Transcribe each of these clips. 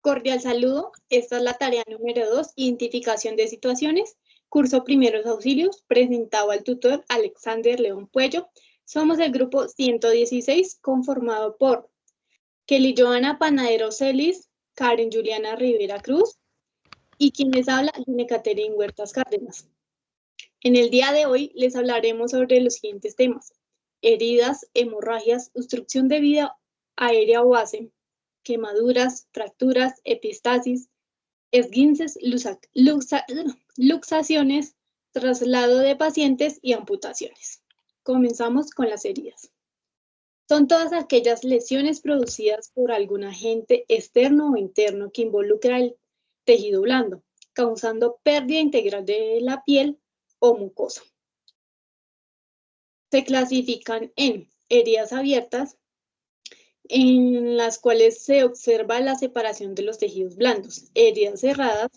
Cordial saludo. Esta es la tarea número 2, identificación de situaciones. Curso primeros auxilios, presentado al tutor Alexander León Puello. Somos el grupo 116, conformado por Kelly Joana Panadero Celis, Karen Juliana Rivera Cruz y quien les habla, Gine Caterine Huertas Cárdenas. En el día de hoy les hablaremos sobre los siguientes temas: heridas, hemorragias, obstrucción de vía aérea o base, quemaduras, fracturas, epistasis, esguinces, luxaciones, traslado de pacientes y amputaciones. Comenzamos con las heridas. Son todas aquellas lesiones producidas por algún agente externo o interno que involucra el tejido blando, causando pérdida integral de la piel o mucosa. Se clasifican en heridas abiertas, en las cuales se observa la separación de los tejidos blandos. Heridas cerradas,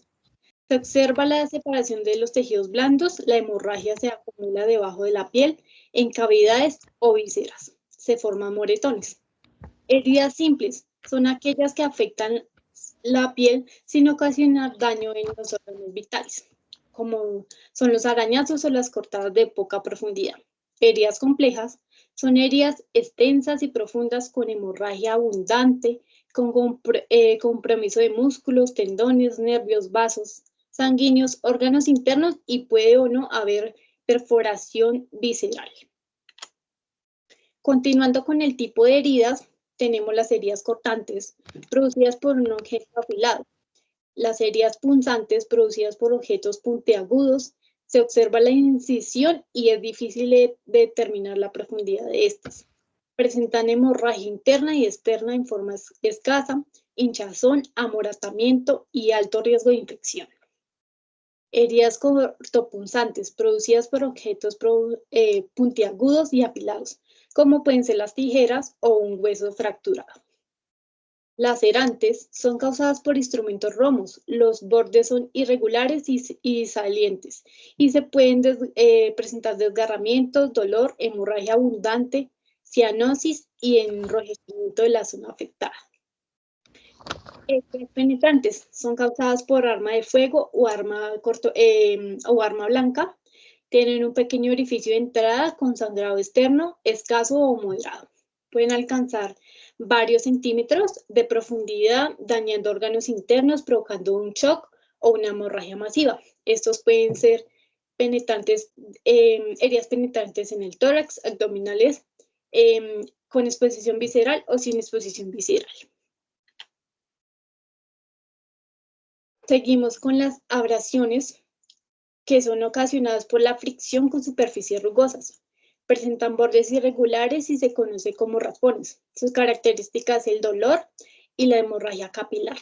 se observa la separación de los tejidos blandos, la hemorragia se acumula debajo de la piel, en cavidades o vísceras. Se forman moretones. Heridas simples son aquellas que afectan la piel sin ocasionar daño en los órganos vitales, como son los arañazos o las cortadas de poca profundidad. Heridas complejas son heridas extensas y profundas con hemorragia abundante, con compromiso de músculos, tendones, nervios, vasos sanguíneos, órganos internos y puede o no haber perforación visceral. Continuando con el tipo de heridas, tenemos las heridas cortantes, producidas por un objeto afilado. Las heridas punzantes, producidas por objetos puntiagudos. Se observa la incisión y es difícil determinar la profundidad de estas. Presentan hemorragia interna y externa en forma escasa, hinchazón, amoratamiento y alto riesgo de infección. Heridas cortopunzantes, producidas por objetos puntiagudos y afilados, como pueden ser las tijeras o un hueso fracturado. Lacerantes son causadas por instrumentos romos. Los bordes son irregulares y salientes y se pueden presentar desgarramientos, dolor, hemorragia abundante, cianosis y enrojecimiento de la zona afectada. Heridas penetrantes son causadas por arma de fuego o arma blanca. Tienen un pequeño orificio de entrada con sangrado externo, escaso o moderado. Pueden alcanzar varios centímetros de profundidad, dañando órganos internos, provocando un shock o una hemorragia masiva. Estos pueden ser penetrantes, heridas penetrantes en el tórax, abdominales, con exposición visceral o sin exposición visceral. Seguimos con las abrasiones, que son ocasionadas por la fricción con superficies rugosas. Presentan bordes irregulares y se conoce como raspones. Sus características el dolor y la hemorragia capilar.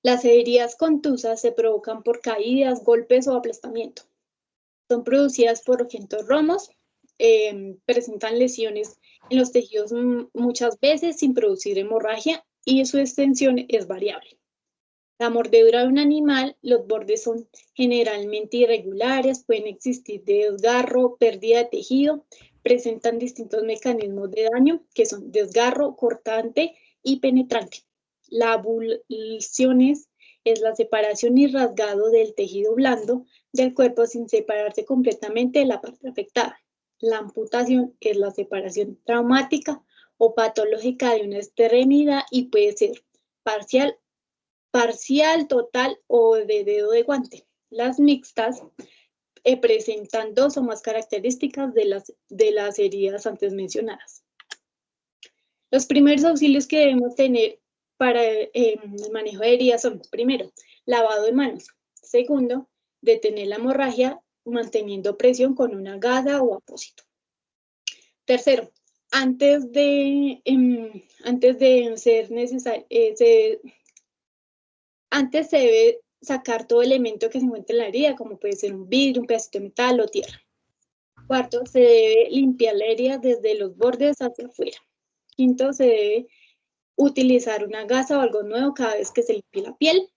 Las heridas contusas se provocan por caídas, golpes o aplastamiento. Son producidas por objetos romos, presentan lesiones en los tejidos muchas veces sin producir hemorragia y su extensión es variable. La mordedura de un animal, los bordes son generalmente irregulares, pueden existir desgarro, pérdida de tejido, presentan distintos mecanismos de daño que son desgarro, cortante y penetrante. La abulsión es la separación y rasgado del tejido blando del cuerpo sin separarse completamente de la parte afectada. La amputación es la separación traumática o patológica de una extremidad y puede ser parcial, total o de dedo de guante. Las mixtas presentan dos o más características de las heridas antes mencionadas. Los primeros auxilios que debemos tener para el manejo de heridas son, primero, lavado de manos. Segundo, detener la hemorragia manteniendo presión con una gasa o apósito. Tercero, antes de ser necesario, antes se debe sacar todo elemento que se encuentre en la herida, como puede ser un vidrio, un pedacito de metal o tierra. Cuarto, se debe limpiar la herida desde los bordes hacia afuera. Quinto, se debe utilizar una gasa o algo nuevo cada vez que se limpie la piel.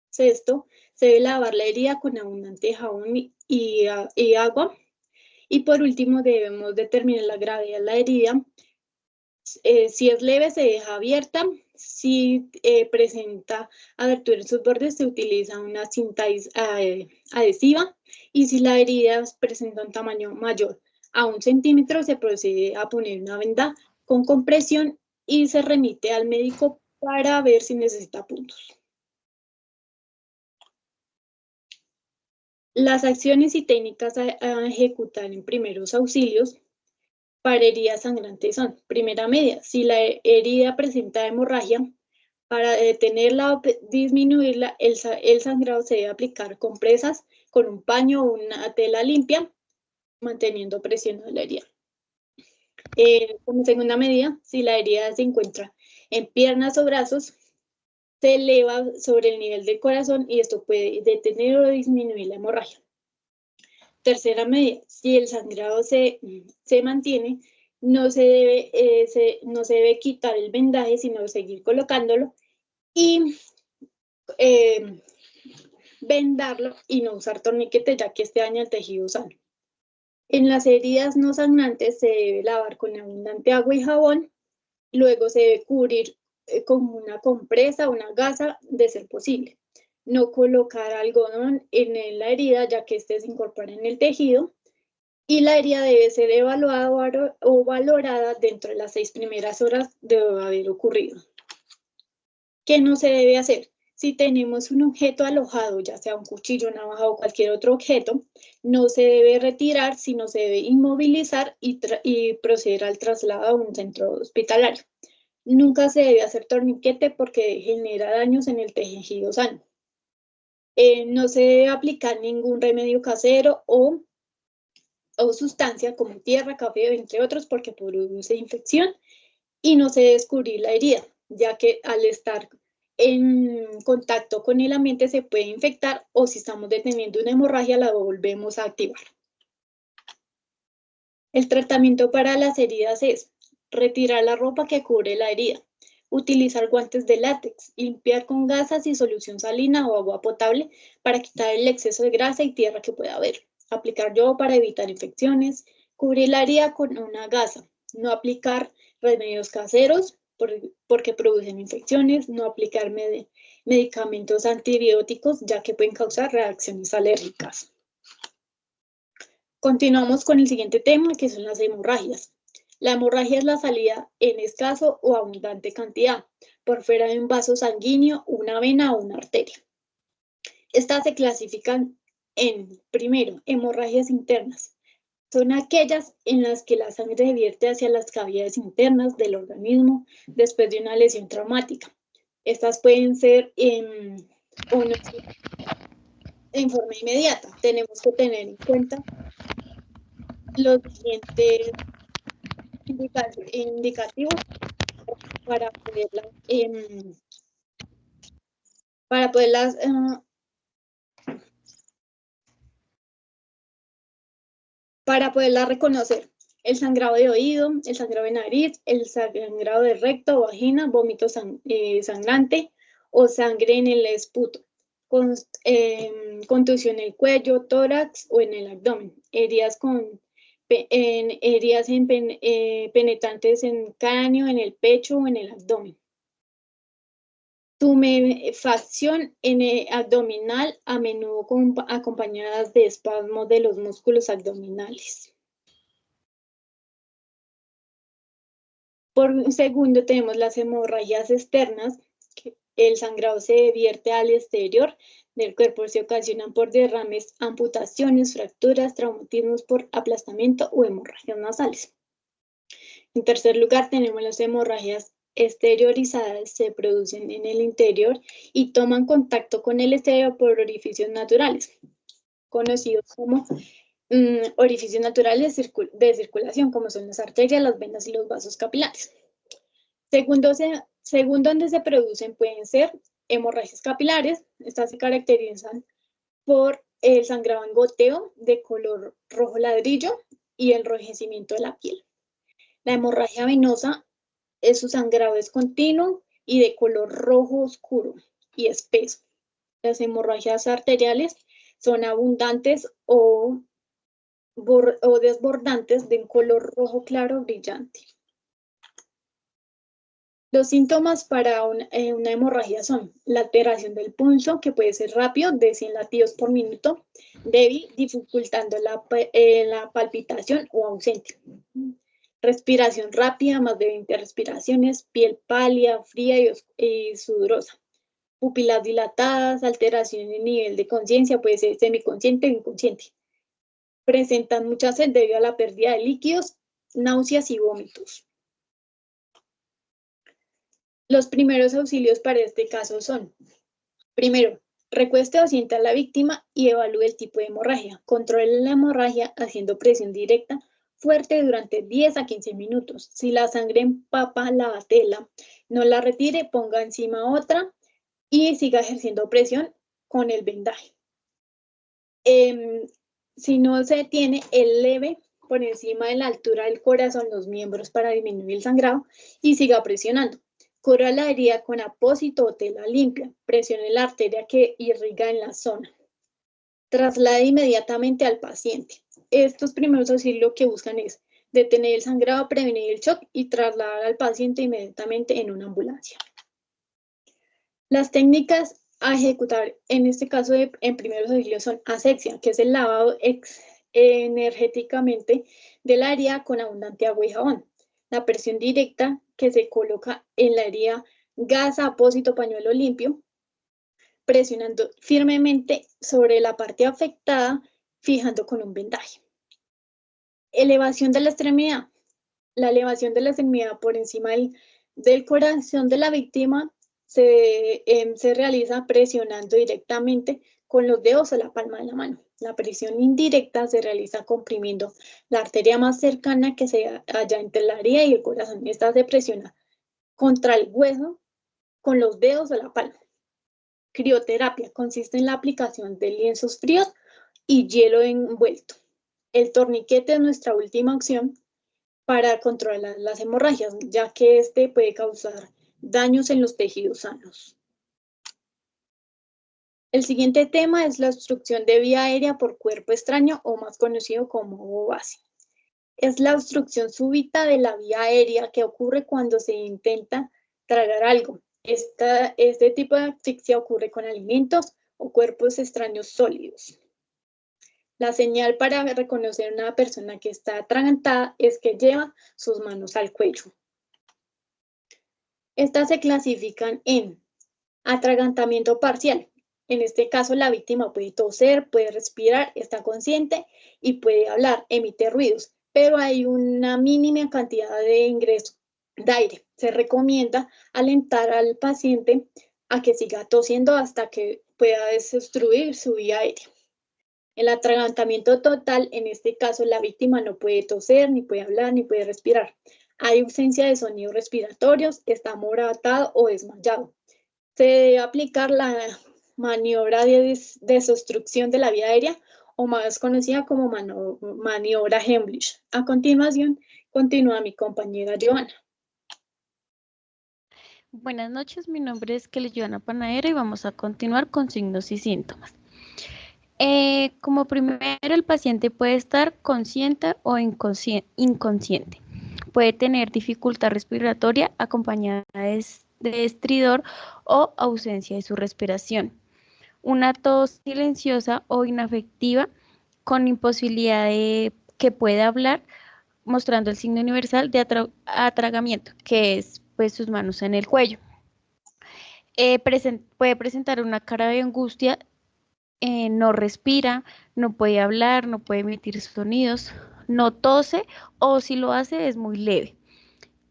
Sexto, se debe lavar la herida con abundante jabón y agua. Y por último, debemos determinar la gravedad de la herida. Si es leve, se deja abierta. Si presenta abertura en sus bordes, se utiliza una cinta adhesiva, y si la herida presenta un tamaño mayor a 1 centímetro, se procede a poner una venda con compresión y se remite al médico para ver si necesita puntos. Las acciones y técnicas a ejecutar en primeros auxilios para heridas sangrantes son: primera medida, si la herida presenta hemorragia, para detenerla o disminuirla, el sangrado se debe aplicar compresas con un paño o una tela limpia, manteniendo presión a la herida. Como segunda medida, si la herida se encuentra en piernas o brazos, se eleva sobre el nivel del corazón y esto puede detener o disminuir la hemorragia. Tercera medida, si el sangrado se mantiene, no se debe quitar el vendaje, sino seguir colocándolo y vendarlo y no usar torniquete, ya que este daña el tejido sano. En las heridas no sangrantes se debe lavar con abundante agua y jabón, luego se debe cubrir con una compresa o una gasa de ser posible. No colocar algodón en la herida, ya que este se incorpora en el tejido, y la herida debe ser evaluada o valorada dentro de las 6 primeras horas de haber ocurrido. ¿Qué no se debe hacer? Si tenemos un objeto alojado, ya sea un cuchillo, navaja o cualquier otro objeto, no se debe retirar, sino se debe inmovilizar y proceder al traslado a un centro hospitalario. Nunca se debe hacer torniquete porque genera daños en el tejido sano. No se debe aplicar ningún remedio casero o sustancia como tierra, café, entre otros, porque produce infección, y no se debe descubrir la herida, ya que al estar en contacto con el ambiente se puede infectar, o si estamos deteniendo una hemorragia la volvemos a activar. El tratamiento para las heridas es retirar la ropa que cubre la herida, utilizar guantes de látex, limpiar con gasas y solución salina o agua potable para quitar el exceso de grasa y tierra que pueda haber, aplicar yodo para evitar infecciones, cubrir la herida con una gasa, no aplicar remedios caseros porque producen infecciones, no aplicar medicamentos antibióticos ya que pueden causar reacciones alérgicas. Continuamos con el siguiente tema, que son las hemorragias. La hemorragia es la salida en escaso o abundante cantidad por fuera de un vaso sanguíneo, una vena o una arteria. Estas se clasifican en, primero, hemorragias internas. Son aquellas en las que la sangre vierte hacia las cavidades internas del organismo después de una lesión traumática. Estas pueden ser en forma inmediata. Tenemos que tener en cuenta los siguientes indicativos para poderlas reconocer: el sangrado de oído, el sangrado de nariz, el sangrado de recto o vagina, vómito sangrante o sangre en el esputo, contusión en el cuello, tórax o en el abdomen, heridas penetrantes en el cráneo, en el pecho o en el abdomen. Tumefacción abdominal, a menudo acompañadas de espasmos de los músculos abdominales. Por segundo tenemos las hemorragias externas, que el sangrado se vierte al exterior del cuerpo, se ocasionan por derrames, amputaciones, fracturas, traumatismos por aplastamiento o hemorragias nasales. En tercer lugar tenemos las hemorragias exteriorizadas, se producen en el interior y toman contacto con el exterior por orificios naturales, conocidos como orificios naturales de circulación, como son las arterias, las venas y los vasos capilares. Según donde se producen, pueden ser hemorragias capilares. Estas se caracterizan por el sangrado en goteo de color rojo ladrillo y el enrojecimiento de la piel. La hemorragia venosa, su sangrado es continuo y de color rojo oscuro y espeso. Las hemorragias arteriales son abundantes o desbordantes de un color rojo claro brillante. Los síntomas para una hemorragia son la alteración del pulso, que puede ser rápido, de 100 latidos por minuto, débil, dificultando la palpitación o ausente. Respiración rápida, más de 20 respiraciones, piel pálida, fría y sudorosa. Pupilas dilatadas, alteración en nivel de conciencia, puede ser semiconsciente o inconsciente. Presentan mucha sed debido a la pérdida de líquidos, náuseas y vómitos. Los primeros auxilios para este caso son: primero, recueste o sienta a la víctima y evalúe el tipo de hemorragia. Controle la hemorragia haciendo presión directa fuerte durante 10 a 15 minutos. Si la sangre empapa la tela, no la retire, ponga encima otra y siga ejerciendo presión con el vendaje. Si no se detiene, eleve por encima de la altura del corazón los miembros para disminuir el sangrado y siga presionando. Cubra la herida con apósito o tela limpia. Presione la arteria que irriga en la zona. Traslade inmediatamente al paciente. Estos primeros auxilios lo que buscan es detener el sangrado, prevenir el shock y trasladar al paciente inmediatamente en una ambulancia. Las técnicas a ejecutar en este caso en primeros auxilios son asepsia, que es el lavado energéticamente de la herida con abundante agua y jabón. La presión directa, que se coloca en la herida, gasa, apósito, pañuelo limpio, presionando firmemente sobre la parte afectada, fijando con un vendaje. Elevación de la extremidad. La elevación de la extremidad por encima del corazón de la víctima se realiza presionando directamente con los dedos o la palma de la mano. La presión indirecta se realiza comprimiendo la arteria más cercana que se halla entre la herida y el corazón. Esta se presiona contra el hueso con los dedos o la palma. Crioterapia consiste en la aplicación de lienzos fríos y hielo envuelto. El torniquete es nuestra última opción para controlar las hemorragias, ya que este puede causar daños en los tejidos sanos. El siguiente tema es la obstrucción de vía aérea por cuerpo extraño, o más conocido como OVASI. Es la obstrucción súbita de la vía aérea que ocurre cuando se intenta tragar algo. Este tipo de asfixia ocurre con alimentos o cuerpos extraños sólidos. La señal para reconocer a una persona que está atragantada es que lleva sus manos al cuello. Estas se clasifican en atragantamiento parcial. En este caso, la víctima puede toser, puede respirar, está consciente y puede hablar, emite ruidos, pero hay una mínima cantidad de ingreso de aire. Se recomienda alentar al paciente a que siga tosiendo hasta que pueda desobstruir su vía aérea. El atragantamiento total, en este caso, la víctima no puede toser, ni puede hablar, ni puede respirar. Hay ausencia de sonidos respiratorios, está amoratado o desmayado. Se debe aplicar la maniobra de desobstrucción de la vía aérea, o más conocida como maniobra Heimlich. A continuación, continúa mi compañera Joana. Buenas noches, mi nombre es Kelly Joana Panadera y vamos a continuar con signos y síntomas. Como primero, el paciente puede estar consciente o inconsciente. Puede tener dificultad respiratoria acompañada de estridor o ausencia de su respiración. Una tos silenciosa o inafectiva con imposibilidad de que pueda hablar, mostrando el signo universal de atragamiento, que es pues sus manos en el cuello. Puede presentar una cara de angustia, no respira, no puede hablar, no puede emitir sonidos, no tose o si lo hace es muy leve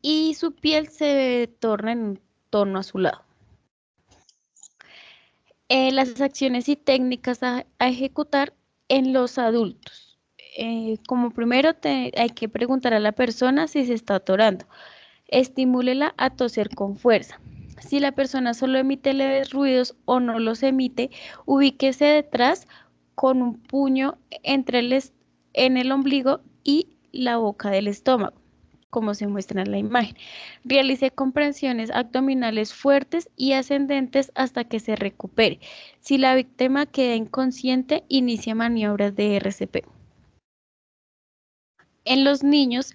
y su piel se torna en un tono azulado. Las acciones y técnicas a ejecutar en los adultos. Como primero hay que preguntar a la persona si se está atorando. Estimúlela a toser con fuerza. Si la persona solo emite leves ruidos o no los emite, ubíquese detrás con un puño en el ombligo y la boca del estómago, como se muestra en la imagen. Realice compresiones abdominales fuertes y ascendentes hasta que se recupere. Si la víctima queda inconsciente, inicia maniobras de RCP. En los niños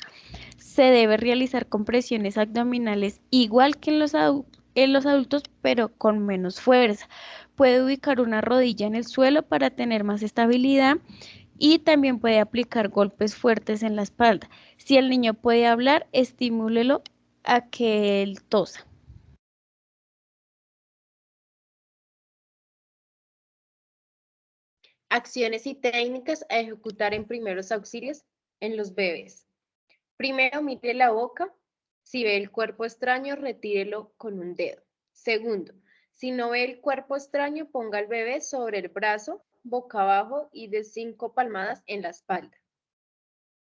se debe realizar compresiones abdominales igual que en los adultos, pero con menos fuerza. Puede ubicar una rodilla en el suelo para tener más estabilidad y también puede aplicar golpes fuertes en la espalda. Si el niño puede hablar, estimúlelo a que él tosa. Acciones y técnicas a ejecutar en primeros auxilios en los bebés. Primero, mire la boca. Si ve el cuerpo extraño, retírelo con un dedo. Segundo, si no ve el cuerpo extraño, ponga al bebé sobre el brazo, boca abajo y de 5 palmadas en la espalda.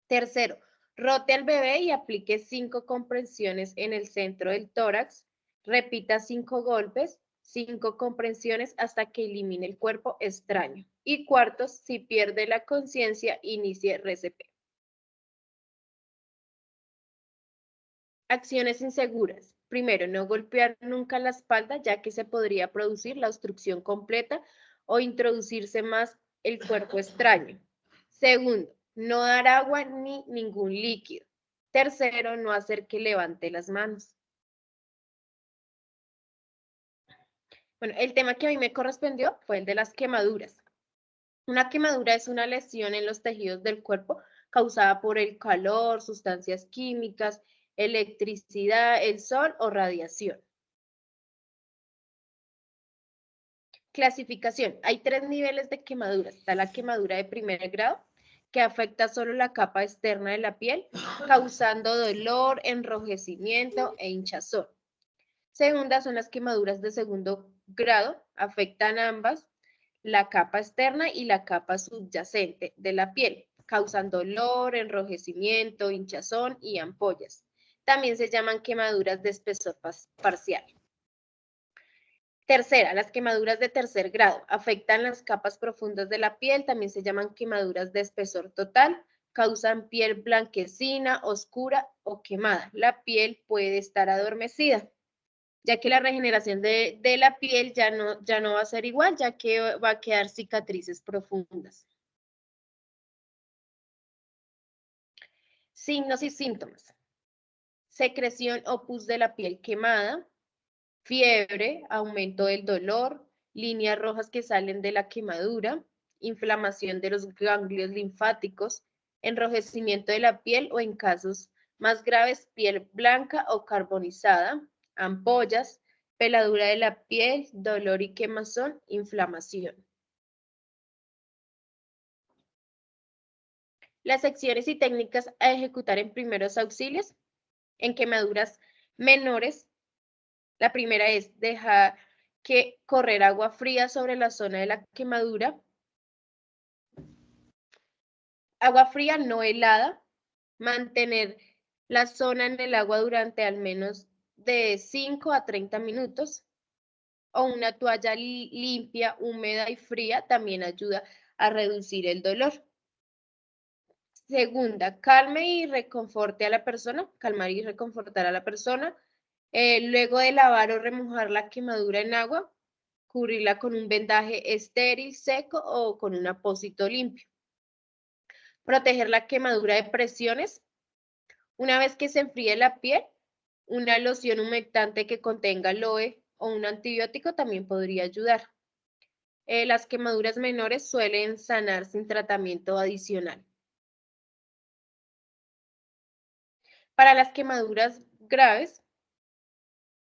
Tercero, rote al bebé y aplique 5 compresiones en el centro del tórax. Repita 5 golpes, 5 compresiones hasta que elimine el cuerpo extraño. Y cuarto, si pierde la conciencia, inicie RCP. Acciones inseguras. Primero, no golpear nunca la espalda, ya que se podría producir la obstrucción completa o introducirse más el cuerpo extraño. Segundo, no dar agua ni ningún líquido. Tercero, no hacer que levante las manos. Bueno, el tema que a mí me correspondió fue el de las quemaduras. Una quemadura es una lesión en los tejidos del cuerpo causada por el calor, sustancias químicas, electricidad, el sol o radiación. Clasificación. Hay 3 niveles de quemaduras. Está la quemadura de primer grado, que afecta solo la capa externa de la piel, causando dolor, enrojecimiento e hinchazón. Segunda son las quemaduras de segundo grado, afectan ambas, la capa externa y la capa subyacente de la piel, causan dolor, enrojecimiento, hinchazón y ampollas. También se llaman quemaduras de espesor parcial. Tercera, las quemaduras de tercer grado afectan las capas profundas de la piel, también se llaman quemaduras de espesor total, causan piel blanquecina, oscura o quemada. La piel puede estar adormecida, ya que la regeneración de la piel ya no va a ser igual, ya que va a quedar cicatrices profundas. Signos y síntomas. Secreción o pus de la piel quemada, fiebre, aumento del dolor, líneas rojas que salen de la quemadura, inflamación de los ganglios linfáticos, enrojecimiento de la piel o en casos más graves, piel blanca o carbonizada, ampollas, peladura de la piel, dolor y quemazón, inflamación. Las acciones y técnicas a ejecutar en primeros auxilios en quemaduras menores. La primera es dejar que correr agua fría sobre la zona de la quemadura. Agua fría no helada. Mantener la zona en el agua durante al menos de 5 a 30 minutos. O una toalla limpia, húmeda y fría también ayuda a reducir el dolor. Segunda, calme y reconforte a la persona, calmar y reconfortar a la persona. Luego de lavar o remojar la quemadura en agua, cubrirla con un vendaje estéril, seco o con un apósito limpio. Proteger la quemadura de presiones. Una vez que se enfríe la piel, una loción humectante que contenga aloe o un antibiótico también podría ayudar. Las quemaduras menores suelen sanar sin tratamiento adicional. Para las quemaduras graves,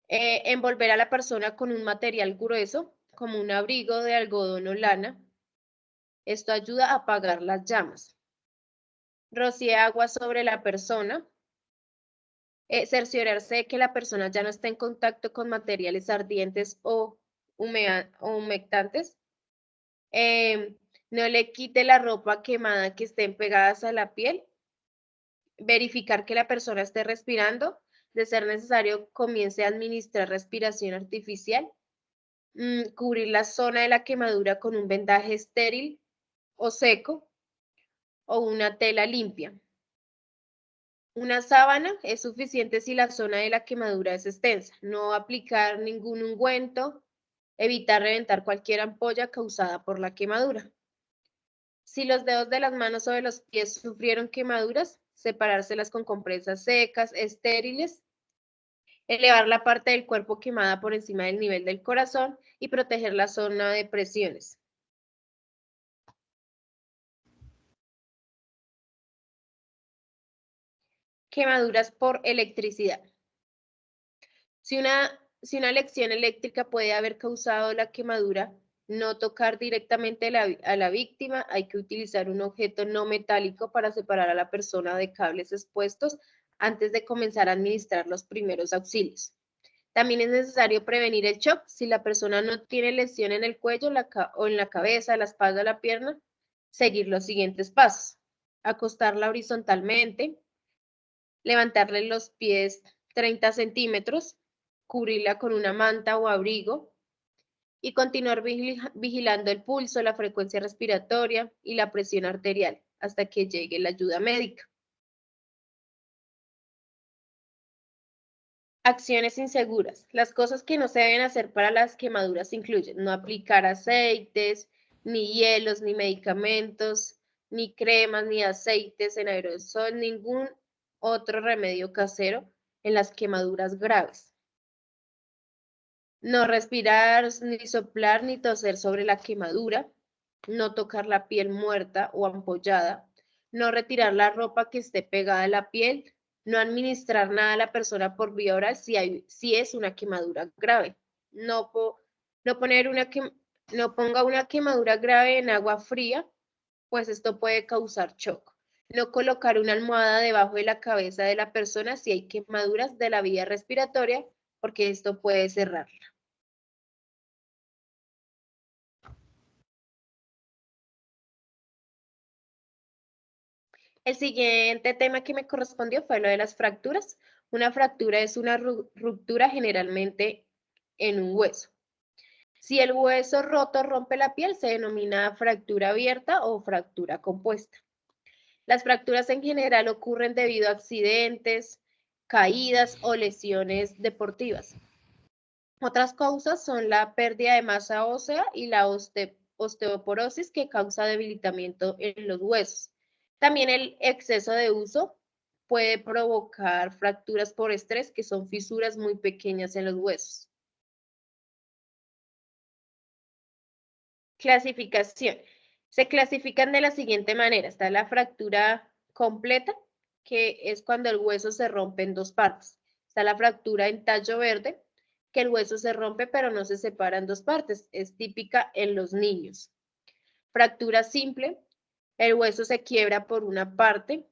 envolver a la persona con un material grueso, como un abrigo de algodón o lana. Esto ayuda a apagar las llamas. Rocíe agua sobre la persona. Cerciorarse de que la persona ya no está en contacto con materiales ardientes o humectantes. No le quite la ropa quemada que estén pegadas a la piel. Verificar que la persona esté respirando. De ser necesario, comience a administrar respiración artificial. Cubrir la zona de la quemadura con un vendaje estéril o seco o una tela limpia. Una sábana es suficiente si la zona de la quemadura es extensa. No aplicar ningún ungüento. Evitar reventar cualquier ampolla causada por la quemadura. Si los dedos de las manos o de los pies sufrieron quemaduras, separárselas con compresas secas, estériles, elevar la parte del cuerpo quemada por encima del nivel del corazón y proteger la zona de presiones. Quemaduras por electricidad. Si una lección eléctrica puede haber causado la quemadura, no tocar directamente a la víctima, hay que utilizar un objeto no metálico para separar a la persona de cables expuestos antes de comenzar a administrar los primeros auxilios. También es necesario prevenir el shock. Si la persona no tiene lesión en el cuello o en la cabeza, la espalda o la pierna, seguir los siguientes pasos. Acostarla horizontalmente, levantarle los pies 30 centímetros, cubrirla con una manta o abrigo y continuar vigilando el pulso, la frecuencia respiratoria y la presión arterial hasta que llegue la ayuda médica. Acciones inseguras. Las cosas que no se deben hacer para las quemaduras incluyen no aplicar aceites, ni hielos, ni medicamentos, ni cremas, ni aceites en aerosol, ningún otro remedio casero en las quemaduras graves. No respirar, ni soplar, ni toser sobre la quemadura. No tocar la piel muerta o ampollada. No retirar la ropa que esté pegada a la piel. No administrar nada a la persona por vía oral si es una quemadura grave. No ponga una quemadura grave en agua fría, pues esto puede causar shock. No colocar una almohada debajo de la cabeza de la persona si hay quemaduras de la vía respiratoria, porque esto puede cerrarla. El siguiente tema que me correspondió fue lo de las fracturas. Una fractura es una ruptura generalmente en un hueso. Si el hueso roto rompe la piel, se denomina fractura abierta o fractura compuesta. Las fracturas en general ocurren debido a accidentes, caídas o lesiones deportivas. Otras causas son la pérdida de masa ósea y la osteoporosis que causa debilitamiento en los huesos. También el exceso de uso puede provocar fracturas por estrés, que son fisuras muy pequeñas en los huesos. Clasificación. Se clasifican de la siguiente manera. Está la fractura completa, que es cuando el hueso se rompe en dos partes. Está la fractura en tallo verde, que el hueso se rompe pero no se separa en dos partes. Es típica en los niños. Fractura simple, el hueso se quiebra por una parte.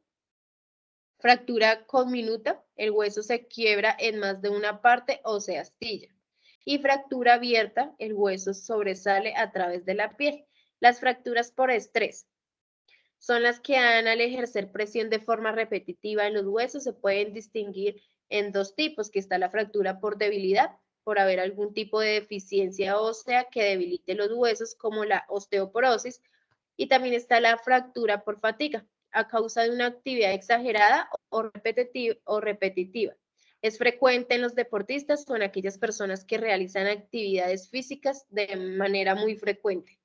Fractura conminuta, el hueso se quiebra en más de una parte o se astilla. Y fractura abierta, el hueso sobresale a través de la piel. Las fracturas por estrés son las que dan al ejercer presión de forma repetitiva en los huesos. Se pueden distinguir en dos tipos, que está la fractura por debilidad, por haber algún tipo de deficiencia ósea que debilite los huesos, como la osteoporosis, y también está la fractura por fatiga, a causa de una actividad exagerada o repetitiva. Es frecuente en los deportistas o en aquellas personas que realizan actividades físicas de manera muy frecuente.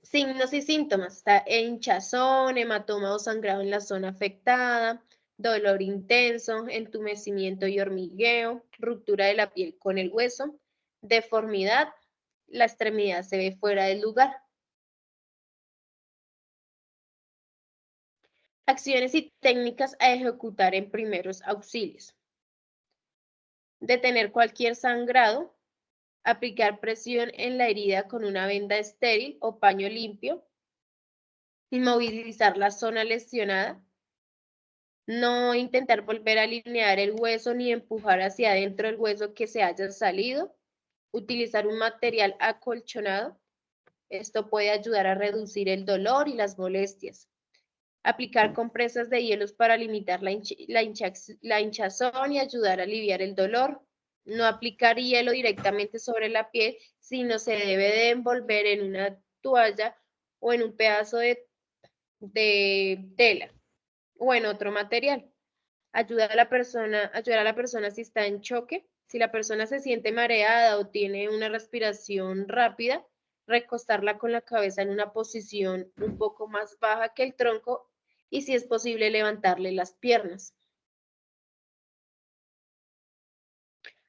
Signos y síntomas. Está hinchazón, hematoma o sangrado en la zona afectada, dolor intenso, entumecimiento y hormigueo, ruptura de la piel con el hueso, deformidad, la extremidad se ve fuera del lugar. Acciones y técnicas a ejecutar en primeros auxilios. Detener cualquier sangrado, aplicar presión en la herida con una venda estéril o paño limpio, inmovilizar la zona lesionada, no intentar volver a alinear el hueso ni empujar hacia adentro el hueso que se haya salido, utilizar un material acolchonado. Esto puede ayudar a reducir el dolor y las molestias. Aplicar compresas de hielos para limitar la hinchazón y ayudar a aliviar el dolor. No aplicar hielo directamente sobre la piel, sino se debe de envolver en una toalla o en un pedazo de tela o en otro material. Ayudar a la persona si está en choque. Si la persona se siente mareada o tiene una respiración rápida, recostarla con la cabeza en una posición un poco más baja que el tronco y, si es posible, levantarle las piernas.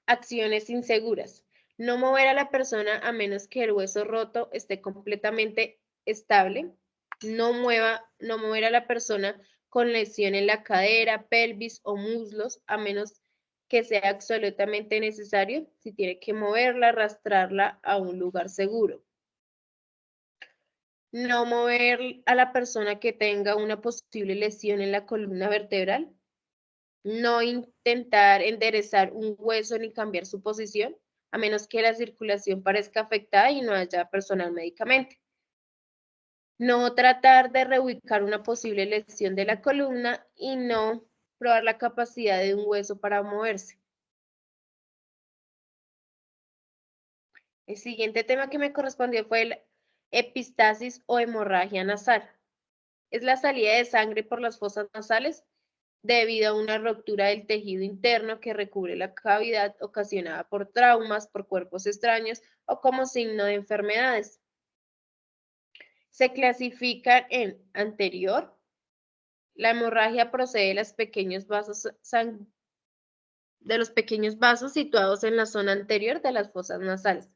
Acciones inseguras. No mover a la persona a menos que el hueso roto esté completamente estable. No mover a la persona con lesión en la cadera, pelvis o muslos, a menos que sea absolutamente necesario. Si tiene que moverla, arrastrarla a un lugar seguro. No mover a la persona que tenga una posible lesión en la columna vertebral. No intentar enderezar un hueso ni cambiar su posición, a menos que la circulación parezca afectada y no haya personal médicamente. No tratar de reubicar una posible lesión de la columna y no probar la capacidad de un hueso para moverse. El siguiente tema que me correspondió fue el epistasis o hemorragia nasal. Es la salida de sangre por las fosas nasales debido a una ruptura del tejido interno que recubre la cavidad ocasionada por traumas, por cuerpos extraños o como signo de enfermedades. Se clasifican en anterior. La hemorragia procede de los pequeños vasos situados en la zona anterior de las fosas nasales.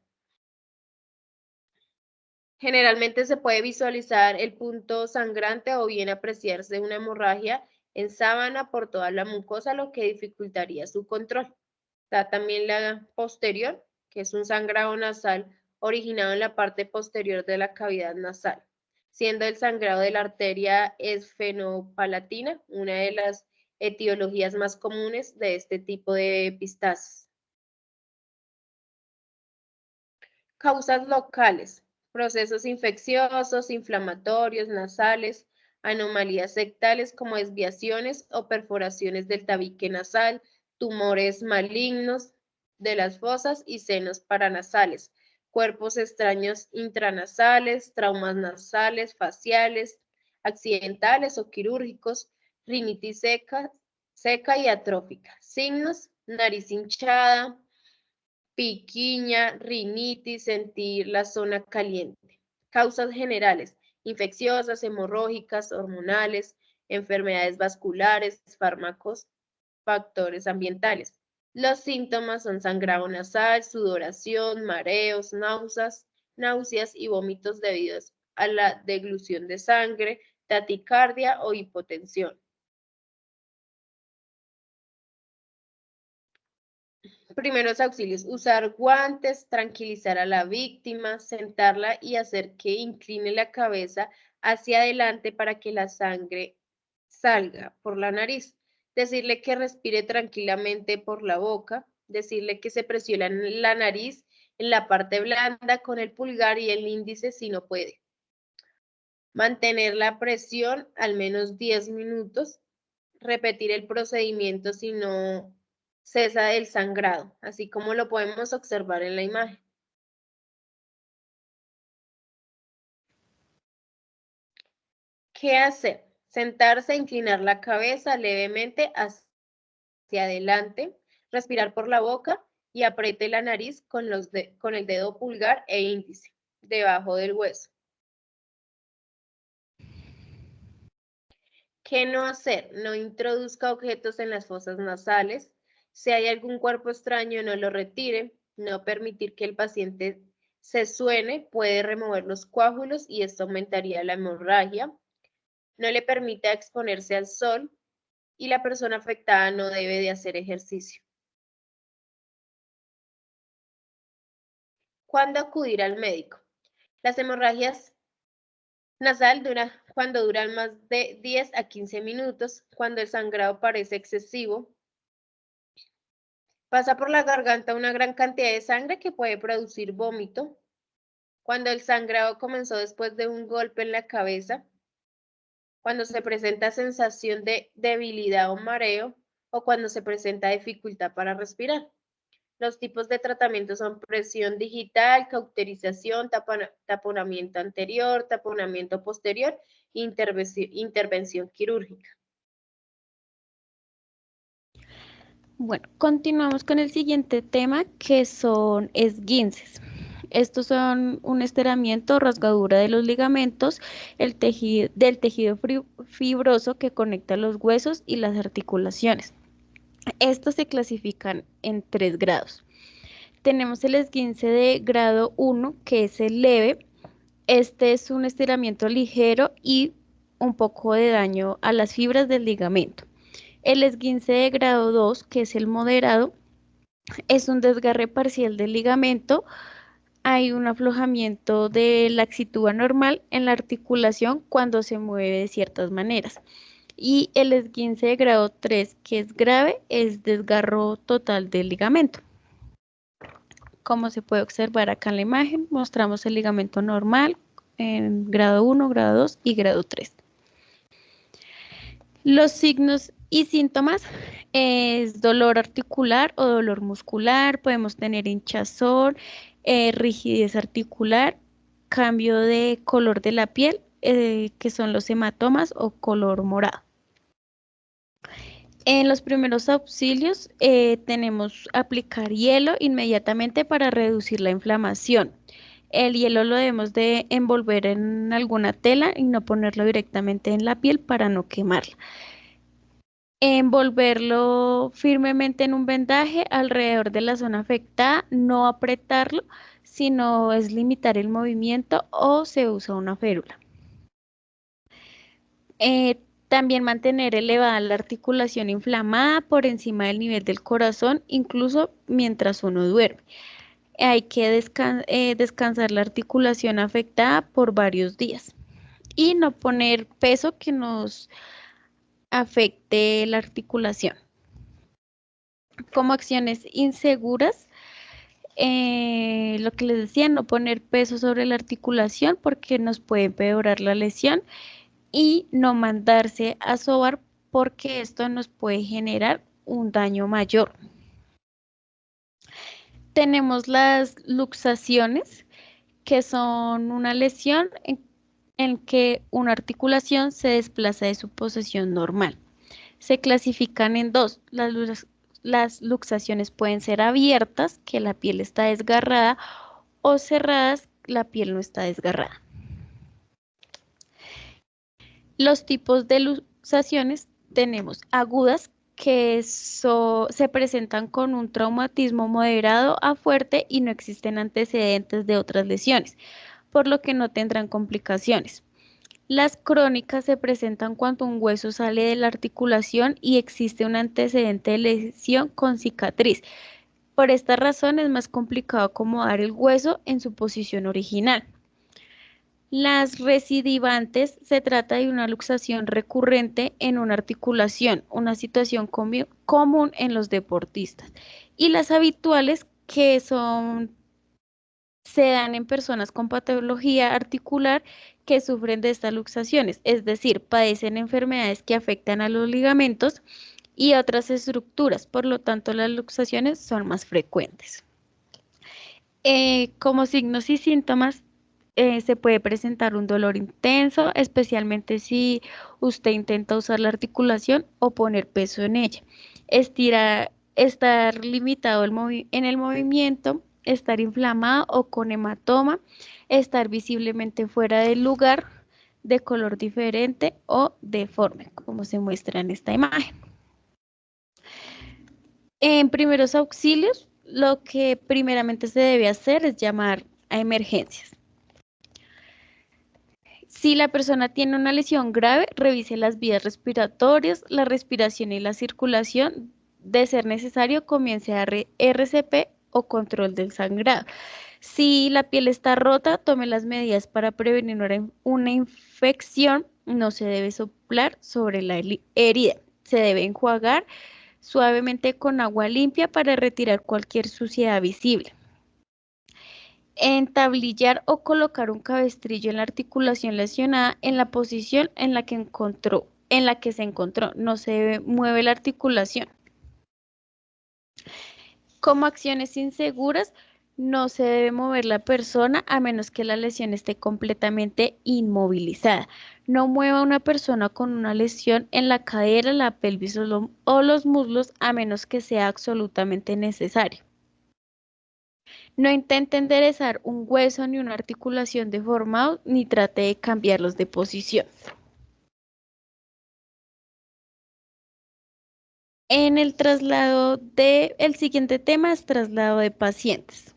Generalmente se puede visualizar el punto sangrante o bien apreciarse una hemorragia en sábana por toda la mucosa, lo que dificultaría su control. Está también la posterior, que es un sangrado nasal originado en la parte posterior de la cavidad nasal, siendo el sangrado de la arteria esfenopalatina una de las etiologías más comunes de este tipo de epistasis. Causas locales: procesos infecciosos, inflamatorios, nasales, anomalías sectales como desviaciones o perforaciones del tabique nasal, tumores malignos de las fosas y senos paranasales, cuerpos extraños intranasales, traumas nasales, faciales, accidentales o quirúrgicos, rinitis seca y atrófica. Signos: nariz hinchada, piquiña, rinitis, sentir la zona caliente. Causas generales: infecciosas, hemorrágicas, hormonales, enfermedades vasculares, fármacos, factores ambientales. Los síntomas son sangrado nasal, sudoración, mareos, náuseas y vómitos debidos a la deglución de sangre, taticardia o hipotensión. Primeros auxilios: usar guantes, tranquilizar a la víctima, sentarla y hacer que incline la cabeza hacia adelante para que la sangre salga por la nariz. Decirle que respire tranquilamente por la boca. Decirle que se presione la nariz en la parte blanda con el pulgar y el índice si no puede. Mantener la presión al menos 10 minutos. Repetir el procedimiento si no cesa el sangrado, así como lo podemos observar en la imagen. ¿Qué hacer? Sentarse, inclinar la cabeza levemente hacia adelante, respirar por la boca y apriete la nariz con el dedo pulgar e índice debajo del hueso. ¿Qué no hacer? No introduzca objetos en las fosas nasales. Si hay algún cuerpo extraño, no lo retire. No permitir que el paciente se suene, puede remover los coágulos y esto aumentaría la hemorragia. No le permita exponerse al sol y la persona afectada no debe de hacer ejercicio. ¿Cuándo acudir al médico? Las hemorragias nasal cuando duran más de 10 a 15 minutos, cuando el sangrado parece excesivo. Pasa por la garganta una gran cantidad de sangre que puede producir vómito. Cuando el sangrado comenzó después de un golpe en la cabeza. Cuando se presenta sensación de debilidad o mareo. O cuando se presenta dificultad para respirar. Los tipos de tratamiento son presión digital, cauterización, taponamiento anterior, taponamiento posterior e intervención quirúrgica. Bueno, continuamos con el siguiente tema que son esguinces. Estos son un estiramiento o rasgadura de los ligamentos, del tejido fibroso que conecta los huesos y las articulaciones. Estos se clasifican en 3 grados. Tenemos el esguince de grado 1, que es el leve. Este es un estiramiento ligero y un poco de daño a las fibras del ligamento. El esguince de grado 2, que es el moderado, es un desgarre parcial del ligamento. Hay un aflojamiento de laxitud anormal en la articulación cuando se mueve de ciertas maneras. Y el esguince de grado 3, que es grave, es desgarro total del ligamento. Como se puede observar acá en la imagen, mostramos el ligamento normal en grado 1, grado 2 y grado 3. Los signos y síntomas es dolor articular o dolor muscular, podemos tener hinchazón, rigidez articular, cambio de color de la piel, que son los hematomas o color morado. En los primeros auxilios tenemos aplicar hielo inmediatamente para reducir la inflamación. El hielo lo debemos de envolver en alguna tela y no ponerlo directamente en la piel para no quemarla. Envolverlo firmemente en un vendaje alrededor de la zona afectada, no apretarlo, sino es limitar el movimiento o se usa una férula. También mantener elevada la articulación inflamada por encima del nivel del corazón, incluso mientras uno duerme. Hay que descansar la articulación afectada por varios días y no poner peso que nos afecte la articulación. Como acciones inseguras, lo que les decía, no poner peso sobre la articulación porque nos puede empeorar la lesión, y no mandarse a sobar porque esto nos puede generar un daño mayor. Tenemos las luxaciones, que son una lesión en que una articulación se desplaza de su posición normal. Se clasifican en 2. Las luxaciones pueden ser abiertas, que la piel está desgarrada, o cerradas, la piel no está desgarrada. Los tipos de luxaciones tenemos agudas, que se presentan con un traumatismo moderado a fuerte y no existen antecedentes de otras lesiones, por lo que no tendrán complicaciones. Las crónicas se presentan cuando un hueso sale de la articulación y existe un antecedente de lesión con cicatriz. Por esta razón es más complicado acomodar el hueso en su posición original. Las recidivantes se trata de una luxación recurrente en una articulación, una situación común en los deportistas. Y las habituales, que se dan en personas con patología articular que sufren de estas luxaciones, es decir, padecen enfermedades que afectan a los ligamentos y otras estructuras, por lo tanto las luxaciones son más frecuentes. Como signos y síntomas, se puede presentar un dolor intenso, especialmente si usted intenta usar la articulación o poner peso en ella. Estar limitado en el movimiento, estar inflamado o con hematoma, estar visiblemente fuera del lugar, de color diferente o deforme, como se muestra en esta imagen. En primeros auxilios, lo que primeramente se debe hacer es llamar a emergencias. Si la persona tiene una lesión grave, revise las vías respiratorias, la respiración y la circulación. De ser necesario, comience a dar RCP o control del sangrado. Si la piel está rota, tome las medidas para prevenir una infección. No se debe soplar sobre la herida. Se debe enjuagar suavemente con agua limpia para retirar cualquier suciedad visible. Entablillar o colocar un cabestrillo en la articulación lesionada en la posición en la que se encontró. No se mueve la articulación. Como acciones inseguras, no se debe mover la persona a menos que la lesión esté completamente inmovilizada. No mueva a una persona con una lesión en la cadera, la pelvis o los muslos a menos que sea absolutamente necesario. No intente enderezar un hueso ni una articulación deformado, ni trate de cambiarlos de posición. En el traslado el siguiente tema es traslado de pacientes.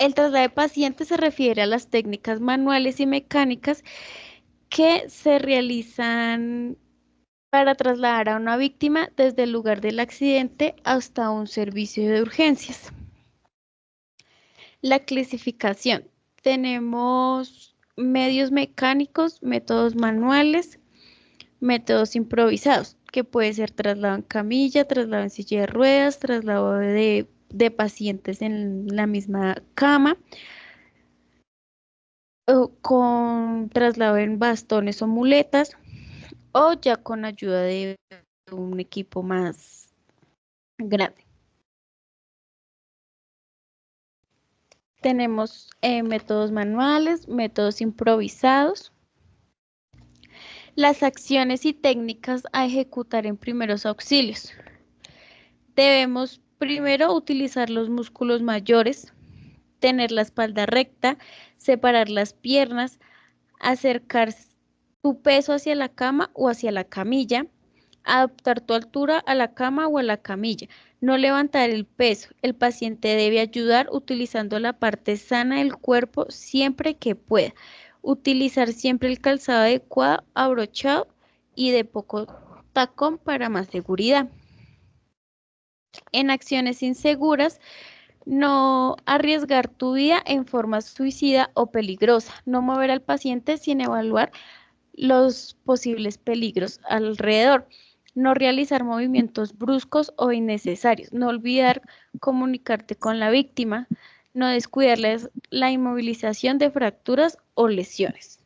El traslado de pacientes se refiere a las técnicas manuales y mecánicas que se realizan para trasladar a una víctima desde el lugar del accidente hasta un servicio de urgencias. La clasificación. Tenemos medios mecánicos, métodos manuales, métodos improvisados, que puede ser traslado en camilla, traslado en silla de ruedas, traslado de pacientes en la misma cama, o con traslado en bastones o muletas, o ya con ayuda de un equipo más grande. Tenemos métodos manuales, métodos improvisados. Las acciones y técnicas a ejecutar en primeros auxilios. Debemos primero utilizar los músculos mayores, tener la espalda recta, separar las piernas, acercar tu peso hacia la cama o hacia la camilla, adaptar tu altura a la cama o a la camilla, no levantar el peso. El paciente debe ayudar utilizando la parte sana del cuerpo siempre que pueda. Utilizar siempre el calzado adecuado, abrochado y de poco tacón para más seguridad. En acciones inseguras, no arriesgar tu vida en forma suicida o peligrosa. No mover al paciente sin evaluar los posibles peligros alrededor. No realizar movimientos bruscos o innecesarios. No olvidar comunicarte con la víctima. No descuidarles la inmovilización de fracturas o lesiones.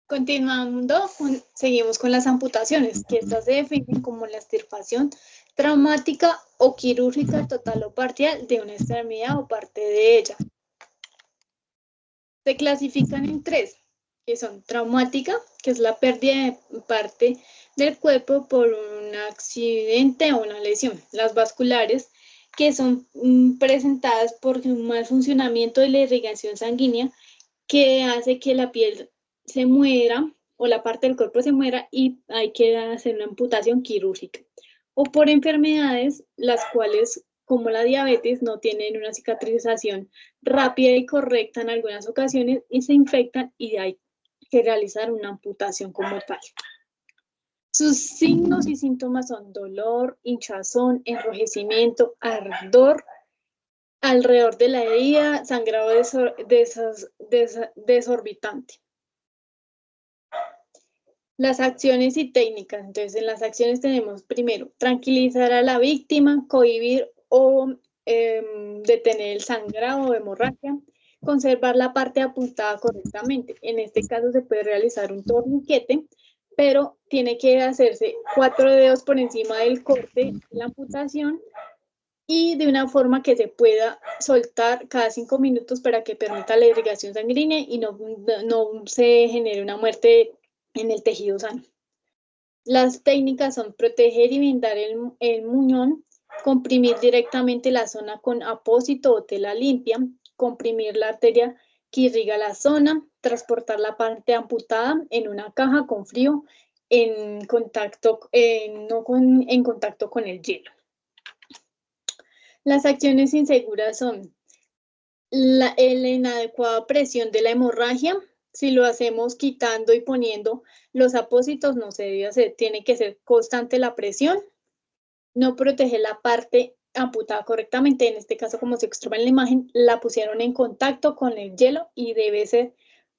Continuando, seguimos con las amputaciones, que estas se definen como la extirpación traumática o quirúrgica total o parcial de una extremidad o parte de ella. Se clasifican en tres, que son traumática, que es la pérdida de parte del cuerpo por un accidente o una lesión. Las vasculares, que son presentadas por un mal funcionamiento de la irrigación sanguínea, que hace que la piel se muera o la parte del cuerpo se muera y hay que hacer una amputación quirúrgica. O por enfermedades las cuales, como la diabetes, no tienen una cicatrización rápida y correcta en algunas ocasiones y se infectan y hay que realizar una amputación como tal. Sus signos y síntomas son dolor, hinchazón, enrojecimiento, ardor alrededor de la herida, sangrado desorbitante. Las acciones y técnicas. Entonces, en las acciones tenemos primero tranquilizar a la víctima, cohibir o detener el sangrado o hemorragia, conservar la parte apuntada correctamente. En este caso se puede realizar un torniquete, pero tiene que hacerse 4 dedos por encima del corte, la amputación, y de una forma que se pueda soltar cada 5 minutos para que permita la irrigación sanguínea y no se genere una muerte en el tejido sano. Las técnicas son proteger y vendar el muñón, comprimir directamente la zona con apósito o tela limpia, comprimir la arteria que irriga la zona, transportar la parte amputada en una caja con frío en contacto con el hielo. Las acciones inseguras son la inadecuada presión de la hemorragia. Si lo hacemos quitando y poniendo los apósitos, no se debe hacer. Tiene que ser constante la presión. No proteger la parte amputada correctamente. En este caso, como se observa en la imagen, la pusieron en contacto con el hielo y debe ser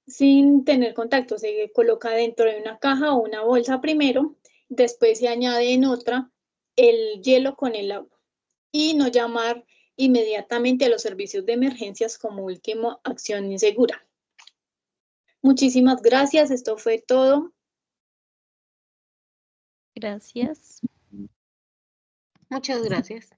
sin tener contacto. Se coloca dentro de una caja o una bolsa primero. Después se añade en otra el hielo con el agua. Y no llamar inmediatamente a los servicios de emergencias como última acción insegura. Muchísimas gracias, esto fue todo. Gracias. Muchas gracias.